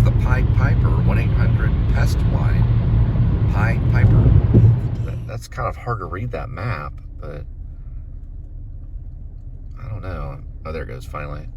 the Pied Piper, 1-800-PEST-WIDE. Pied Piper. That's kind of hard to read, that map, but I don't know. Oh, there it goes, finally.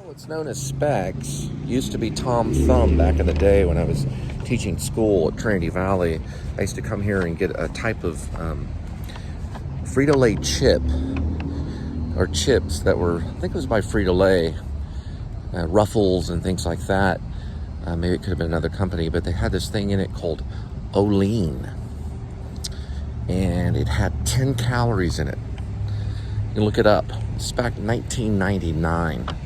What's known as Specs used to be Tom Thumb back in the day when I was teaching school at Trinity Valley. I used to come here and get a type of Frito-Lay chip, or chips that were, I think it was by Frito-Lay, Ruffles and things like that. Maybe it could have been another company, but they had this thing in it called Olean. And it had 10 calories in it. You can look it up. It's back in 1999.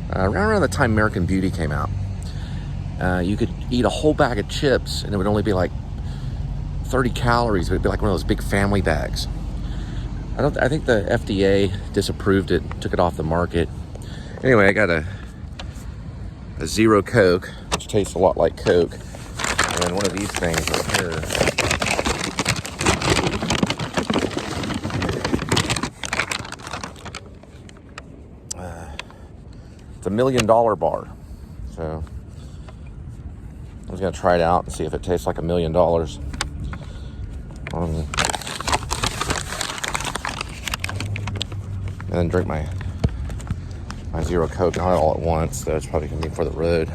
Around the time American Beauty came out. You could eat a whole bag of chips and it would only be like 30 calories, but it'd be like one of those big family bags. I think the FDA disapproved it, took it off the market. Anyway, I got a Zero Coke, which tastes a lot like Coke, and then one of these things right here. It's $1 million bar, so I was gonna try it out and see if it tastes like $1 million. And then drink my Zero Coke, not all at once. That's probably gonna be for the road.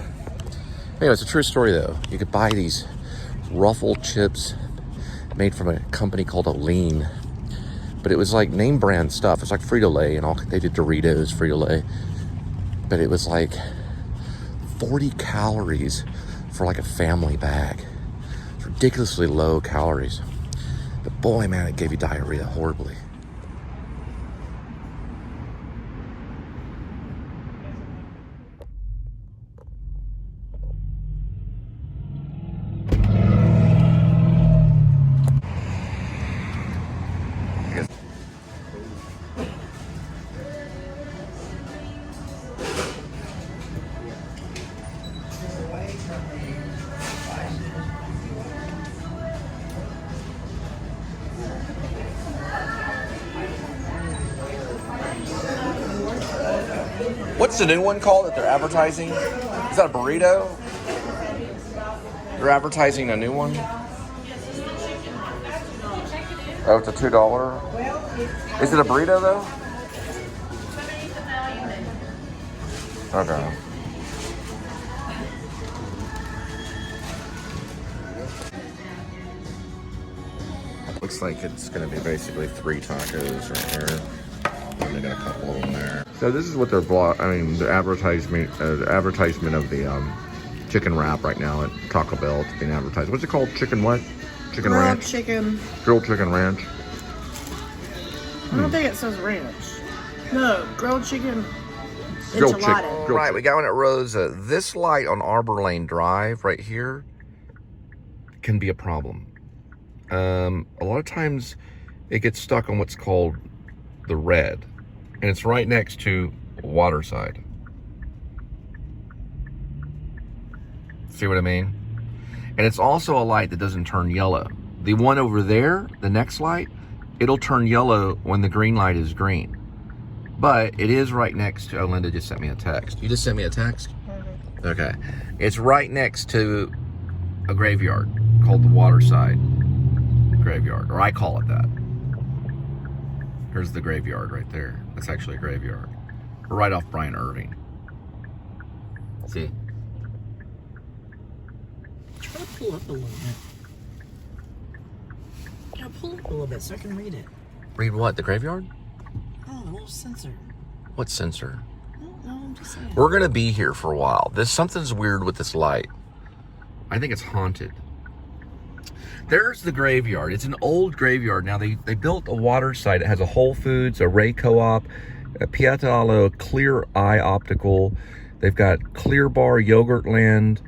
Anyway, it's a true story though. You could buy these Ruffle chips made from a company called Olean, but it was like name brand stuff. It's like Frito-Lay and all. They did Doritos, Frito-Lay, but it was like 40 calories for like a family bag. It's ridiculously low calories, but boy, man, it gave you diarrhea horribly. What's the new one called that they're advertising? Is that a burrito? They're advertising a new one? Oh, it's a $2? Is it a burrito though? Okay. Looks like it's going to be basically 3 tacos right here. And they got a couple of them there. So this is what they're the advertisement of the chicken wrap right now at Taco Bell. It's being advertised. What's it called? Chicken what? Chicken grilled ranch? Chicken. Grilled chicken ranch. I don't think it says ranch. No, grilled chicken Grilled enchilada. chicken. Right, we got one at Rosa. This light on Arbor Lane Drive right here can be a problem. A lot of times it gets stuck on what's called the red, and it's right next to Waterside. See what I mean? And it's also a light that doesn't turn yellow. The one over there, the next light, it'll turn yellow when the green light is green. But it is right next to, oh, Linda just sent me a text. You just sent me a text? Mm-hmm. Okay. It's right next to a graveyard called the Waterside Graveyard, or I call it that. Here's the graveyard right there. That's actually a graveyard. We're right off Bryant Irving. See? Try to pull up a little bit. Yeah, pull up a little bit so I can read it. Read what? The graveyard? Oh, a little sensor. What sensor? I don't know, I'm just saying. We're gonna be here for a while. Something's weird with this light. I think it's haunted. There's the graveyard. It's an old graveyard. Now, they built a water site. It has a Whole Foods, a Ray Co-op, a Piatalo, Clear Eye Optical. They've got Clear Bar, Yogurtland,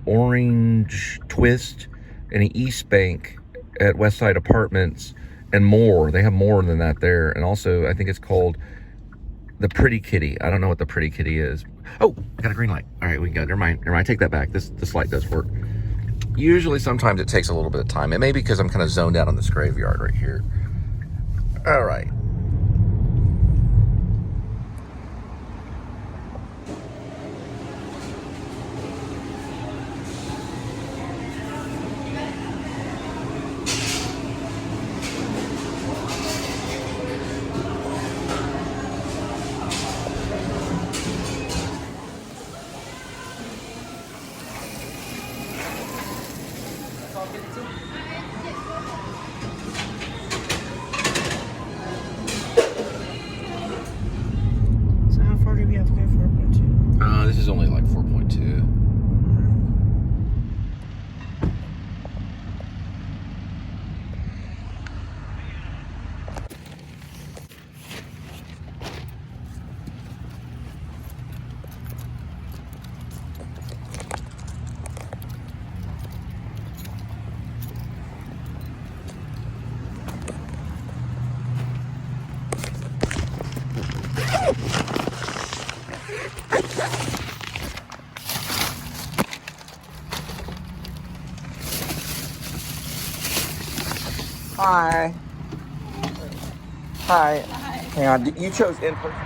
Orange Twist, and an East Bank at Westside Apartments, and more. They have more than that there. And also, I think it's called the Pretty Kitty. I don't know what the Pretty Kitty is. Oh, I got a green light. All right, we got. Never mind. I take that back. This light does work. Usually, sometimes it takes a little bit of time. It may be because I'm kind of zoned out on this graveyard right here. All right. So how far do we have to go? 4.2. This is only like 4.2. Hi. Hi. Hang on. You chose in person.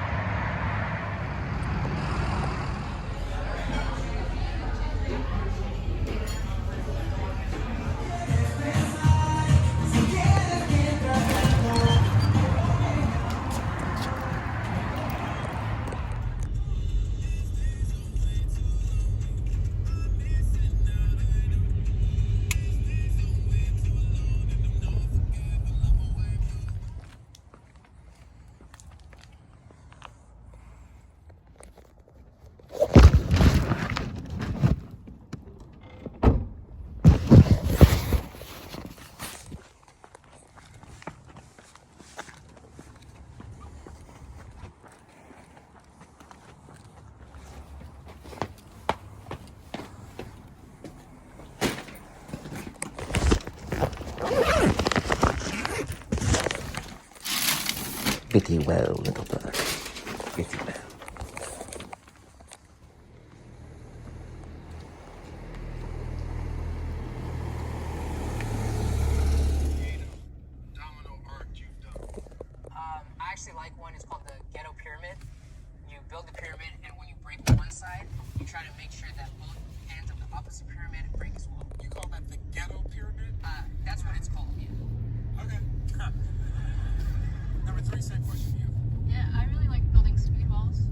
Pretty well, little bird. Pretty well. I actually like one. It's called the Ghetto Pyramid. You build the pyramid, and when you break one side, you try to make sure that both ends of the opposite pyramid break as well. You call that the Ghetto Pyramid? That's what it's called, yeah. Okay. Number 3, same question to you. Yeah, I really like building speed walls.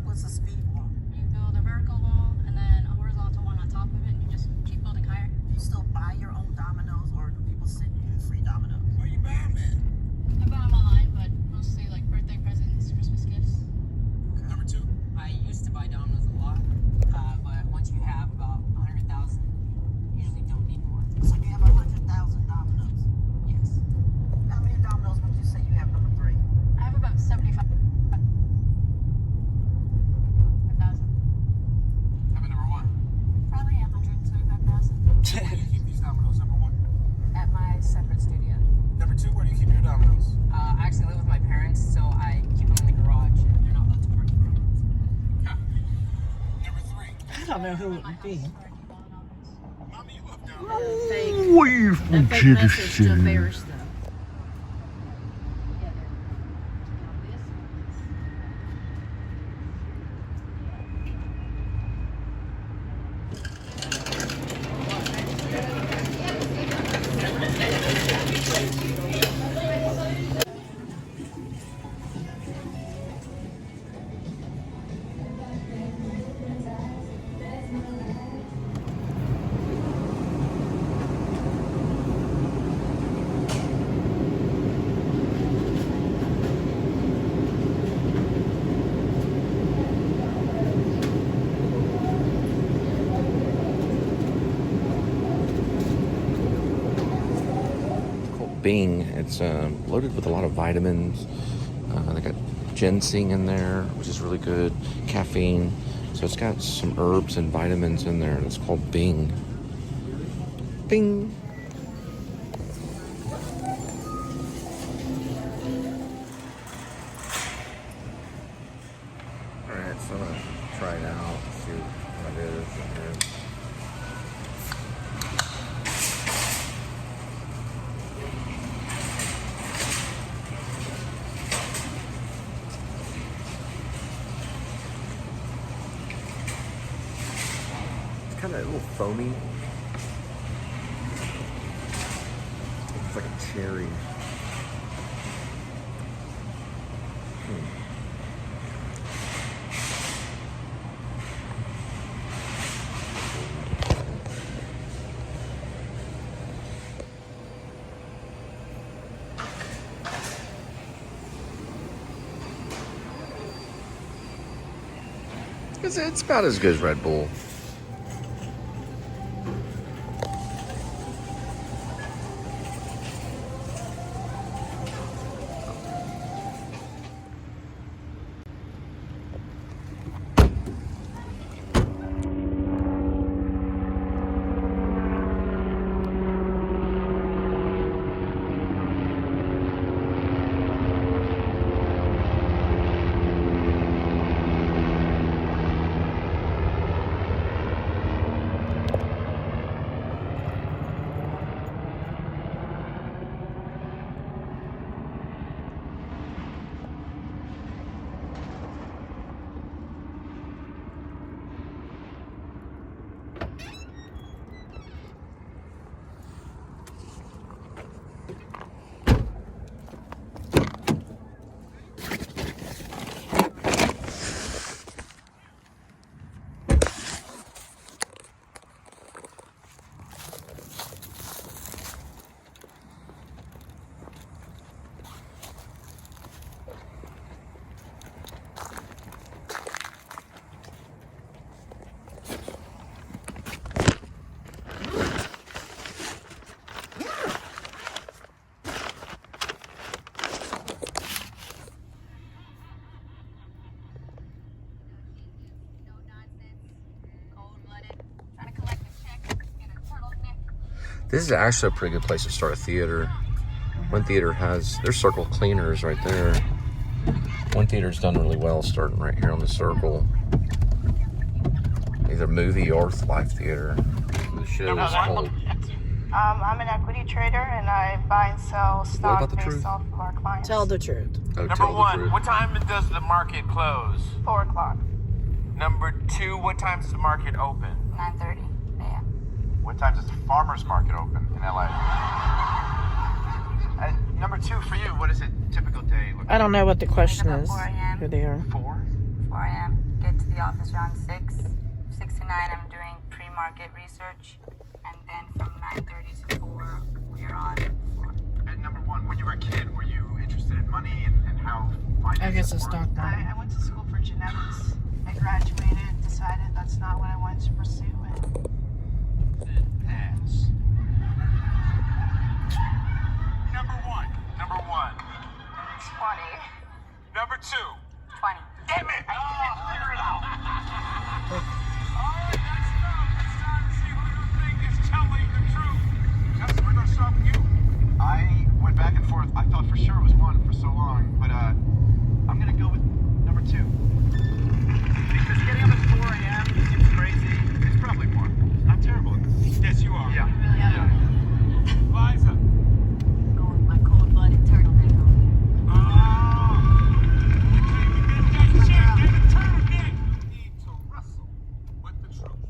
What's a speed wall? You build a vertical wall and then a horizontal one on top of it, and you just keep building higher. Do you still buy your own dominoes, or do people send you free dominoes? Where you buy them at? I buy them online, but mostly like birthday presents, Christmas gifts. Number 2. I used to buy dominoes a lot, but once you have about 100,000, you usually don't need more. So you have 100,000 dominoes. Yes. How many dominoes would you say you have? Number 3. I have about 75,000. How about number 1? Probably 175,000. Where do you keep these dominoes, number 1? At my separate studio. Number 2, where do you keep your dominoes? I actually live with my parents, so I keep them in the garage, and they're not allowed to park in front of us. Huh. Number 3. I don't know who it would be. Mommy, you look down. That fake message to embarrass them. Bing. It's loaded with a lot of vitamins. They got ginseng in there, which is really good. Caffeine. So it's got some herbs and vitamins in there, and it's called Bing. Bing. Alright, so I'm going to try it out, see what it is in here. It's kind of a little foamy. It's like a cherry. It's about as good as Red Bull. This is actually a pretty good place to start a theater. One theater has, there's circle cleaners right there. One theater's done really well starting right here on the circle. Either movie or live theater. The show is called... I'm an equity trader and I buy and sell stock about the based truth? off of our clients. Tell the truth. Oh, Number tell the one, truth. what time does the market close? 4 o'clock, Number two, what time does the market open? 9:30 a.m. What time does the farmer's market open in LA? Number two, for you, what is a typical day look I don't know what the question About is. 4 a.m. Who they are. 4? 4 a.m. Get to the office around 6. 6 to 9, I'm doing pre-market research. And then from 9:30 to 4, we're on 4. And number one, when you were a kid, were you interested in money and how finances I guess it's work? stock market. I went to school for genetics. I graduated, decided that's not what I wanted to pursue. Then pass. Number one. 20. Number two. 20. Damn it! I can't figure it out. Alright, that's enough. It's time to see who you think is telling the truth. Justin, we're gonna start with you. I went back and forth. I thought for sure it was 1 for so long, but I'm gonna go with number 2. Because getting up at 4 a.m. seems crazy. It's probably more. I'm terrible at this. Yes, you are. Yeah. Liza. Go with my cold-blooded turtleneck on. Need to wrestle with the truth.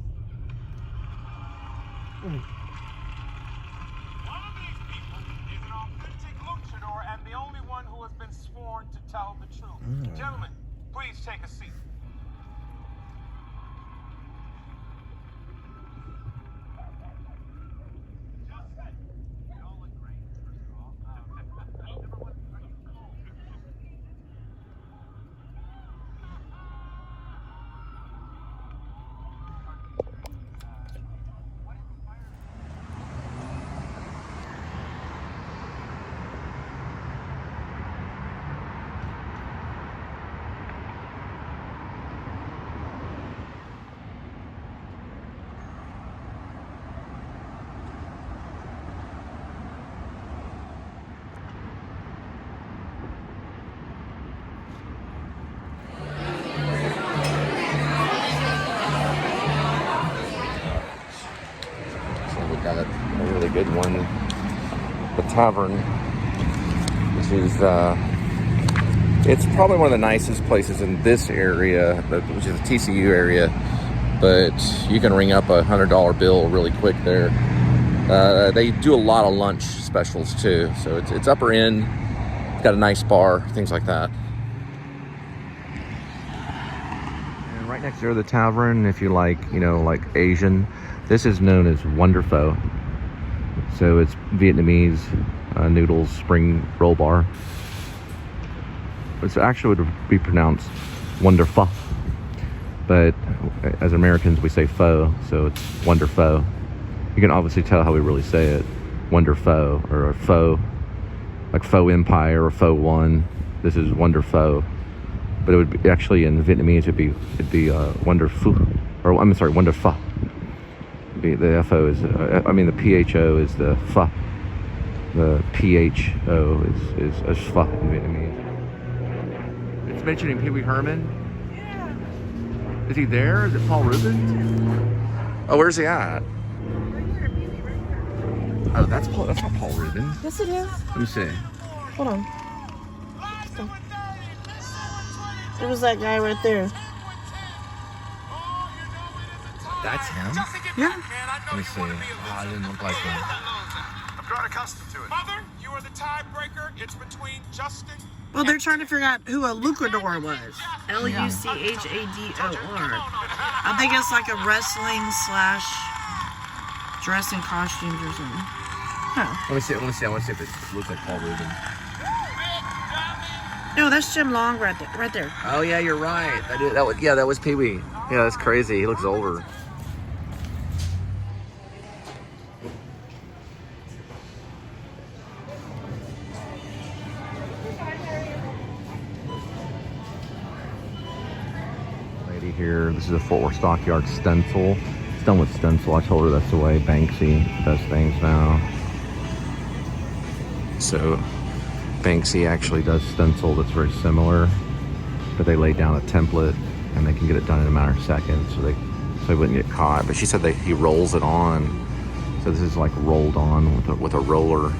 One of these people is an authentic luchador and the only one who has been sworn to tell the truth. Gentlemen, please take a seat. Justin, you all look great, first of all. Number one, are you Cole? What inspired you? one, the tavern, which is, it's probably one of the nicest places in this area, which is the TCU area, but you can ring up a $100 bill really quick there. They do a lot of lunch specials too, so it's upper end, it's got a nice bar, things like that. And right next to the tavern, if you like, you know, like Asian, this is known as WonderPho. So it's Vietnamese noodles, spring roll bar. It's actually would be pronounced WonderPho, but as Americans we say pho, so it's WonderPho. You can obviously tell how we really say it, WonderPho, or a pho, like Pho Empire or Pho One. This is WonderPho, but it would be actually in Vietnamese it'd be WonderPho, or I'm sorry, WonderPho. The FO is, I mean the PHO is the pho. The PHO is pho in Vietnamese. It's mentioning Pee Wee Herman. Yeah. Is he there? Is it Paul Rubens? Oh, where's he at? Right here, baby, right here. Oh, that's not Paul Rubens. Yes, it is. Let me see. Hold on. It was that guy right there. That's him? Yeah. Let me see. Oh, I didn't look like him. I've grown accustomed to it. Mother, you are the tiebreaker. It's between Justin. Well, they're trying to figure out who a lucador was. Lucchador. I think it's like a wrestling / dress in costumes or something. Huh. Let me see. I want to see if it looks like Paul Rubens. No, that's Jim Long right there. Oh yeah, you're right. That was Pee Wee. Yeah, that's crazy. He looks older. Here, this is a Fort Worth Stockyard stencil. It's done with stencil. I told her that's the way Banksy does things now. So Banksy actually does stencil that's very similar, but they lay down a template and they can get it done in a matter of seconds, so they wouldn't get caught. But she said that he rolls it on, so this is like rolled on with a roller.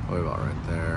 What about right there?